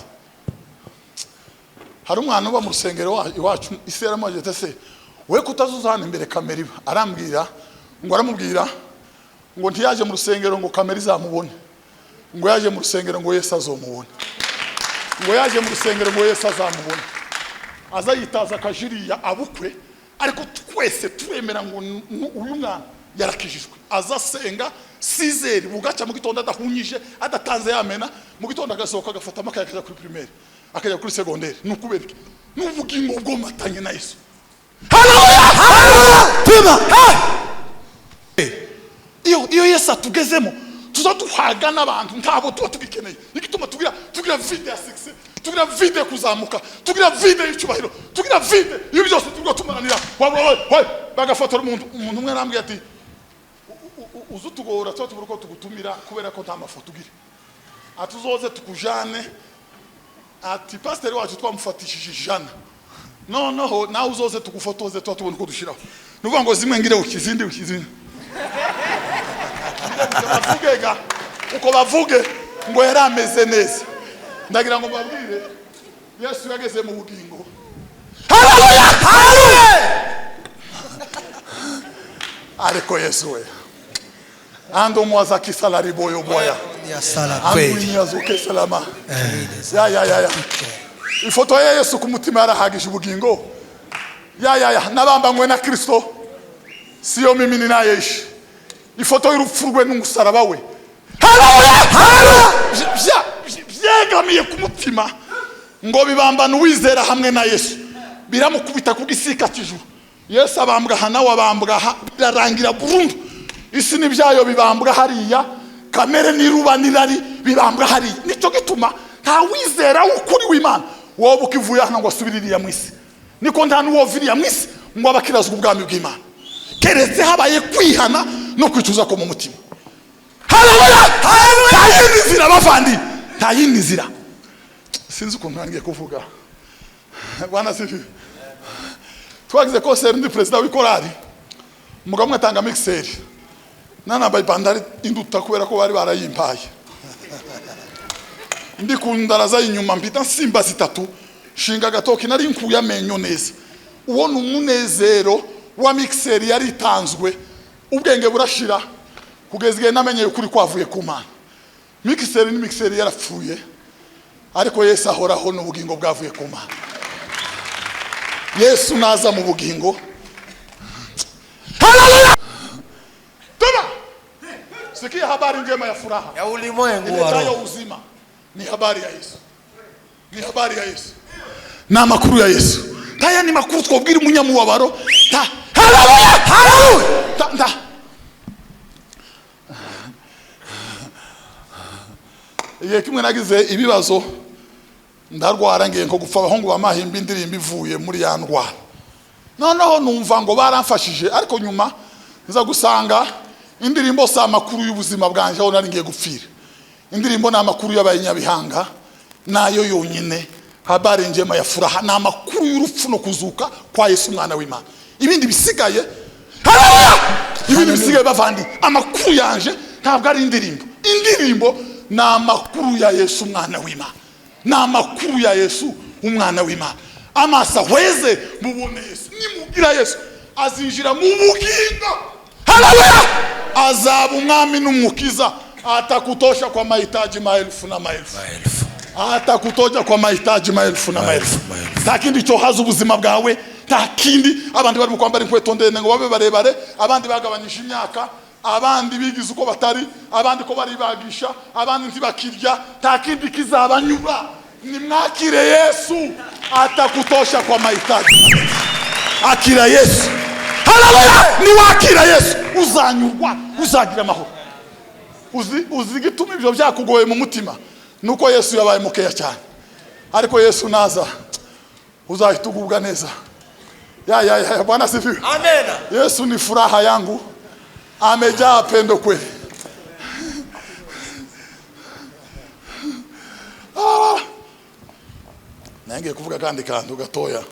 hari umwana uba mu rusengero iwacu isera maje se we kutazuzana imbere kamera iba arambwira ngo aramubwira ngo ntiyaje mu rusengero ngo kamera izamubone ngo yaje mu rusengero ngo Yesu azomubone ngo yaje mu rusengero ngo Yesu azamubone azayitaza akajiriya abukwe ariko twese turemera ngo uyu mwana yarakijijwe azasenga sizeri bugaca mu gitondo adahunyije adatanze yamena mu gitondo agasohoka agafata amakaye akaja kuri primaire akajya kuri secondaire nukubereke n'ubugingo bwo matanye na Yesu. Haleluya! Tuma iyo Yesu atugezemo tuzaduhaga n'abantu ntabo tuba tubikeneye igituma tugira vide ya success tugira vide kuzamuka tugira vide y'icubahiro tugira vide iyo byose tugwa tumananira bagafotora umuntu umwe arambwiye ati uzutugora tuburuko tugutumira kubera ko nta mafoto ugira atuzoze tukujane ati pasiteri wacu twamufatishije ijana noneho nawe uzoze tugufotoze tuba tubona uko dushiraho nuvuga ngo zimwe ngire ukizindi bavugega uko bavuge ngo yari ameze neza ndagira ngo mbabwire Yesu yageze mu bugingo. Haleluya haleluya ariko Yesu we ando mwaza kisalari boyo boya ya sala kweli nyazuke salama ya ifoto ya Yesu ku mutima yarahagije ubugingo ya nabambanywe na Kristo siyo mimi ninayeishi ifoto y'urupfu rwe n'umusaraba we haleluya byegamiye ku mutima ngo bibambana uwizera hamwe na Yesu biramukubita ku gisika cy'ijuru Yesu abambwa hana wabambwa birarangira burundu isi n'ibyayo bibambwa hariya kamere n'irubanirari bibambwa hariya nicyo gituma nta wizera ukuri w'Imana wowe ukivuye hano ngo asubiririya mu isi niko nta n'uwoviriya mu isi ngo abakirazwa ubwami bw'Imana keretse habaye kwihana no kwicuza ko mu mutima. Haleluya haleluya nzira bavandi nta yindi nzira sinzi ukuntu ngiye kuvuga bwana sifi twagize concert ndi president w'ikorari umugabo atanga mixer nana bandari induta kubera ko bari barayimpaye ndi kundaraza inyuma mpita simba zitatu shinga gatoki nari nkuya menyo neza uwo n'umunezero wa mixer yari tanzwe ubwenge burashira kugeza igihe namenye ukuri kwavuye ku Mana mixer yarapfuye ariko Yesu ahoraho n'ubugingo bwavuye ku Mana. Yesu naza mu bugingo. Haleluya tuma sikia habari njema ya furaha ya ulimwengu wa roho uzima ni habari ya Yesu na makuru ya Yesu taya ni makuru twobwira umunyamubabaro haleluya Iye kimwe nagize ibibazo ndarwara ngiye nko gupfa abahungu bamahimba indirimbo ivuye muri ya ndwara noneho numva ngo baramfashije ariko nyuma nza gusanga indirimbo sa makuru y'ubuzima bwanje aho nari ngiye gupfira indirimbo na makuru y'abanyabihanga nayo yonyine habari njema ya furaha na makuru y'urupfu no kuzuka kwa Yesu mwana w'Imana ibindi bisigaye haleluya ibindi bisigaye bavandi amakuru yanje ntabwo ari indirimbo na makuru ya Yesu mwana w'Imana na makuru ya Yesu umwana w'Imana amasa weze mubone Yesu nimugira Yesu azinjira mu bugingo. Haleluya azaba umwami n'umukiza atakutosha kwa mahitaji maelfu na maelfu atakutosha kwa mahitaji maelfu na maelfu takindi cyo haza ubuzima bwawe takindi abandi bari mu kwambara inkweto ndende ngo babe barebare abandi bagabanyisha imyaka abandi bigize uko batari abandi ko bari bagisha abandi ntibakirya takindi kizabanyura ni mwakire Yesu atakutosha kwa mahitaji akira Yesu. Haleluya ni wakira Yesu uzanyurwa uzagira amahoro uzigituma ibyo byakugoye mu mutima nuko Yesu yabaye mukeya cyane ariko Yesu naza uzahita ugubwa neza ya Bwana sifiwe amen. Yesu ni furaha yangu amejaa pendo kweli. Nange kuvuga kandi kantu gatoya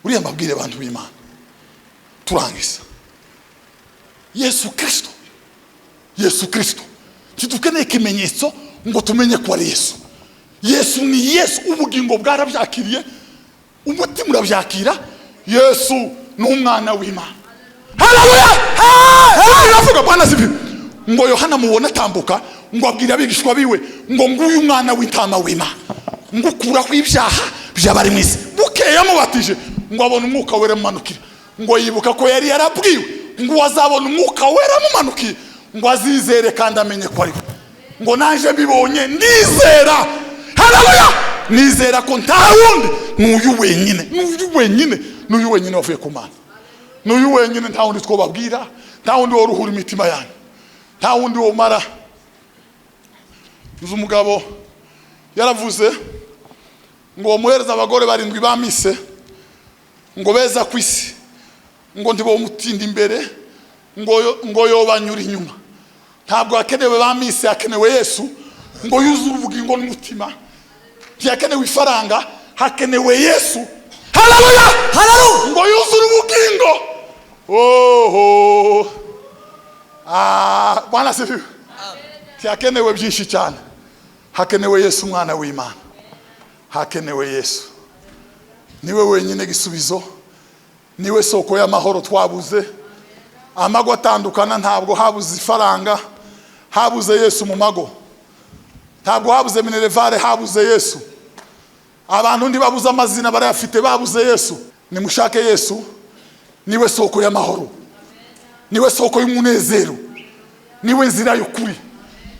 uriya mbabwire abantu b'Imana turangiza Yesu Kristo kidukeneye ikimenyetso ngo tumenye ko ari Yesu ni Yesu ubugingo bwarabyakiriye umutima urabyakira Yesu n'umwana w'Imana. Haleluya haleluya Bwana sifi ngo Yohana mubona tambuka ngo abwira abigishwa biwe ngo nguyu umwana w'intama w'Imana ngo ukuraho ibyaha by'abari mu isi bukeye yamubatije ngo abone umwuka wera mumanukira ngo yibuka ko yari yarabwiwe ngo azabona umwuka wera mumanukira ngo azizere kandi amenye ko ari ngo naje mbibonye ndizera. Haleluya nizera ko nta wundi n'uyu wenyine wavuye ku Mana n'uyu wenyine nta wundi twobabwira nta wundi woruhura imitima yanyu nta wundi womara. Uzu umugabo yaravuze ngo muhereza abagore barindwi bamise ngo beza kwisi ngo ndibo mutinda imbere ngo yobanyura inyuma ntabwo akenewe bamise akenewe Yesu ngo yuzure ubugingo n'umutima. Ntihakenewe ifaranga, hakenewe Yesu. Haleluya, haleluya. Ngo yuzure ubugingo. Oh, Bwana asifiwe. Ntihakenewe byinshi cyane, hakenewe Yesu umwana w'Imana. Hakenewe Yesu. Niwe wenyine gisubizo, niwe soko y'amahoro twabuze. Amago atandukana, ntabwo habuze ifaranga, habuze Yesu mu mago. Ntabwo habuze minerevare, habuze Yesu. Abantu ndi babuze amazina barayafite, babuze Yesu. Nimushake Yesu, niwe soko y'amahoro, niwe soko y'umunezero, niwe nzira y'ukuri,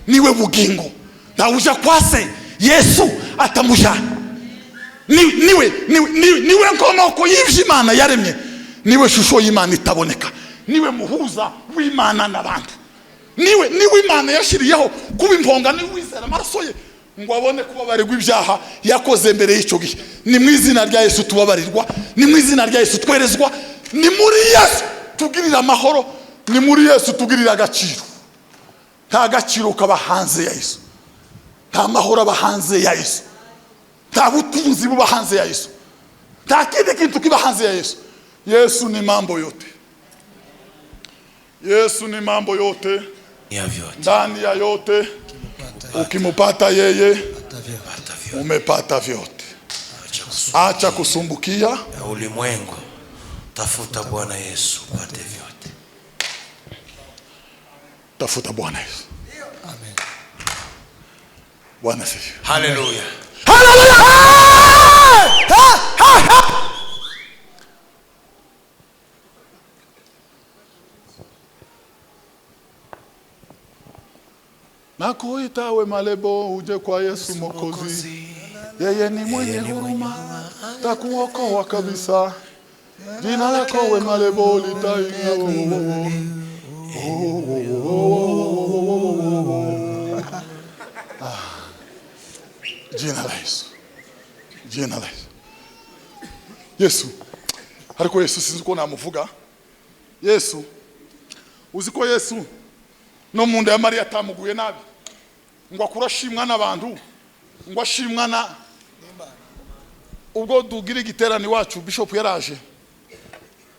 niwe bugingo. Ntawuja kwase Yesu atamujana. Niwe nkomoko y'Imana yaremye, niwe shusho y'Imana itaboneka, niwe muhuza w'Imana n'abantu, niwe Imana yashiriyeho kuba imponga, niwe wizera amaraso ye ngo abone kubabarirwa ibyaha yakoze mbere y'icyo gihe. Ni mu izina rya Yesu tubabarirwa, ni mu izina rya Yesu twerezwa, ni muri Yesu tugirira amahoro, ni muri Yesu tugirira agaciro. Nta gaciro kaba hanze ya Yesu, nta mahoro aba hanze ya Yesu, nta butunzi buba hanze ya Yesu, nta kindi kintu kiba hanze ya Yesu. Yesu ni mambo yote, Yesu ni mambo yote, ndani ya yote. Ukimupata yeye umepata vyote. Acha kusumbukia ulimwengu, tafuta Bwana Yesu upate vyote. Tafuta Bwana Yesu. Amen. Bwana sifiwe. Haleluya. Haleluya. Nakuita we malebo uje kwa Yesu Mwokozi. Yeye ni mwenye huruma, takuokoa kabisa. Jina lako we malebo litaingia. Jina la Yesu. Jina la Yesu. Yesu. Ariko Yesu sinzi uko namuvuga. Yesu. Uziko Yesu no munda ya Maria tamuguye nabi. Ngo akurashimwa n'abantu. Ngo ashimwa na ubwo dugira igiterane wacu Bishop yaraje.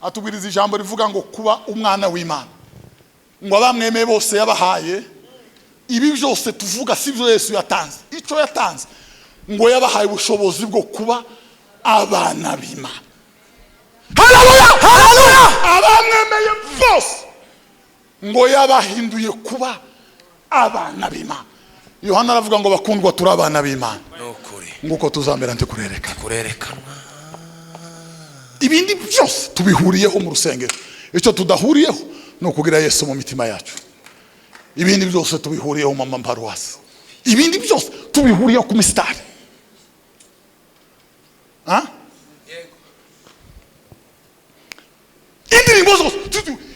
Atubwiriza ijambo rivuga ngo kuba umwana w'Imana. Ngo abamwemeye bose yabahaye. Ibi byose tuvuga sivyo Yesu yatanze. Ico yatanze ngo yabahaye ubushobozi bwo kuba abana b'Imana. Haleluya, haleluya. Abamwemeye bose ngo yabahinduye kuba abana b'Imana. Yohana aravuga ngo bakundwa turi abana b'Imana. Nukuri. Nguko tuzambera nte kurerekanwa. Ibindi byose tubihuriyeho mu rusengero. Icyo tudahuriyeho no kugira Yesu mu mitima yacu. Ibindi byose tubihuriyeho mu mamparuwasi. Ibindi byose tubihuriyeho ku mistari. Indirimbo zose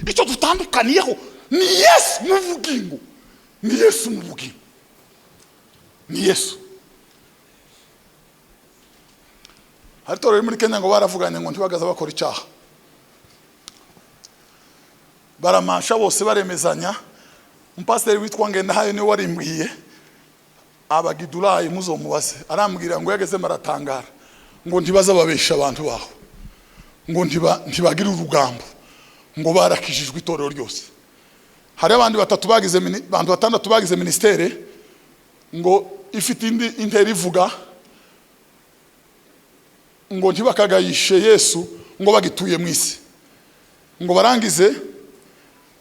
icyo dutandukaniyeho ni Yesu mu bugingo. Ni Yesu mu bugingo. Ni Yesu. Haritoro muri Kenya ngo baravuganye ngo ntibagaza bakora icyaha. Baramasha bose baremezanya. Umpasiteri witwa Ngendahayo niwe warimbwiye abagidulayi muzomubaze. Arambwira ngo yageze maratangara ngo ntibaza babesha abantu baho, ngo ntibagira urugambo, ngo barakijijwe itorero ryose. Hari abandi bantu batandatu bagize ministere ngo ifite indi interi ivuga ngo ntibakagayishe Yesu ngo bagituye mu isi. Ngo barangize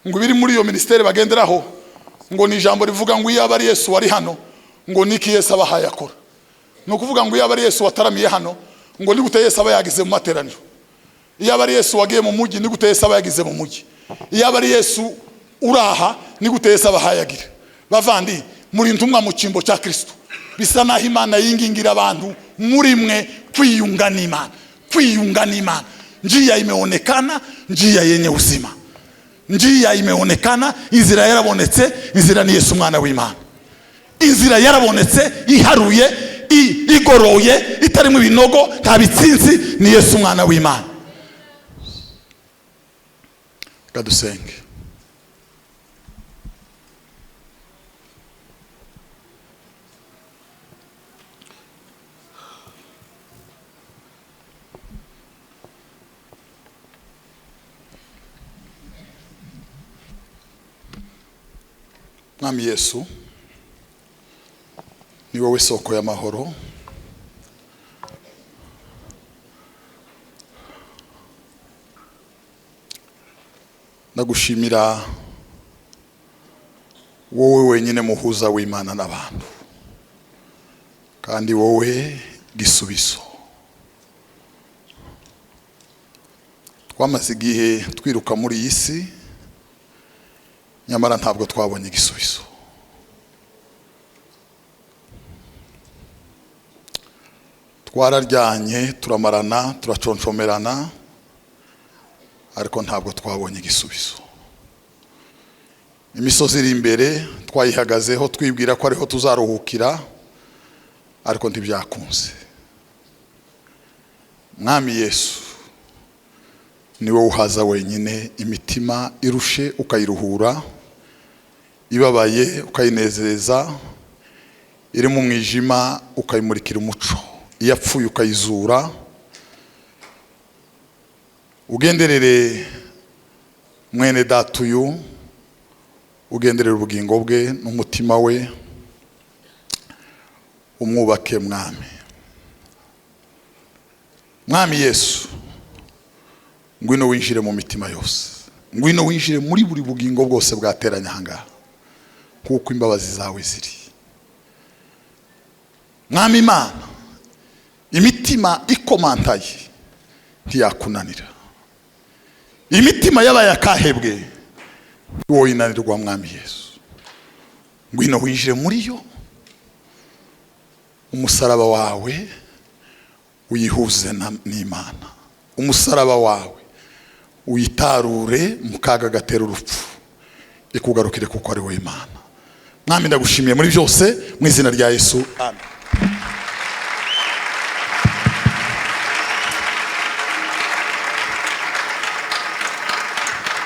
ngo biri muri iyo ministere bagenderaho ngo ni ijambo rivuga ngo iyo abari Yesu wari hano ngo niki Yesu abahaye akora. No kuvuga ngo iyo abari Yesu wataramiye hano ngo ni gute Yesu aba yagize mu materaniro. Iyo abari Yesu wagiye mu mujyi ni gute Yesu aba yagize mu mujyi. Iyo abari Yesu uraha ni gute Yesu abahaye agira. Bavandi muri ntumwa mu cyimbo cya Kristo. Bisa naho Imana yingingira abantu muri mwe kwiyunga n'Imana. Kwiyunga n'Imana. Njia imeonekana, njia yenye uzima. Njia imeonekana, inzira yarabonetse, inzira ni Yesu mwana w'Imana. Inzira yarabonetse, iharuye, igoroye, itarimo ibinogo, nta bitsinzi, ni Yesu mwana w'Imana. Kadusenge. Mwami Yesu, ni wowe soko y'amahoro. Ndagushimira wowe wenyine muhuza w'Imana n'abantu, kandi wowe gisubizo. Twamaze igihe twiruka muri iyi si, nyamara ntabwo twabonye igisubizo. Twararyanye, turamarana, turaconcomerana, ariko ntabwo twabonye igisubizo. Imisozi iri imbere twayihagazeho twibwira ko ariho tuzaruhukira, ariko ntibyakunze. Mwami Yesu, ni wowe uhaza wenyine imitima irushe ukayiruhura, ibabaye ukayinezeza, iri mu mwijima ukayimurikira umuco, iyapfuye ukayizura. Ugenderere mwene data uyu, ugenderere ubugingo bwe n'umutima we, umwubake Mwami. Mwami Yesu, ngwino winjire mu mitima yose, ngwino winjire muri buri bugingo bwose bwateranye ahangaha, kuko imbabazi zawe ziri. Mwami Imana, imitima ikomantaye ntiyakunanira. Imitima yabaye akahebwe wowe inanirwa. Mwami Yesu, ngwino winjire muri yo, umusaraba wawe uyihuze n'Imana, umusaraba wawe uyitarure mu kaga gatera urupfu, ikugarukire kuko ari wowe Imana. Mwami ndagushimiye muri byose, mu izina rya Yesu, amen.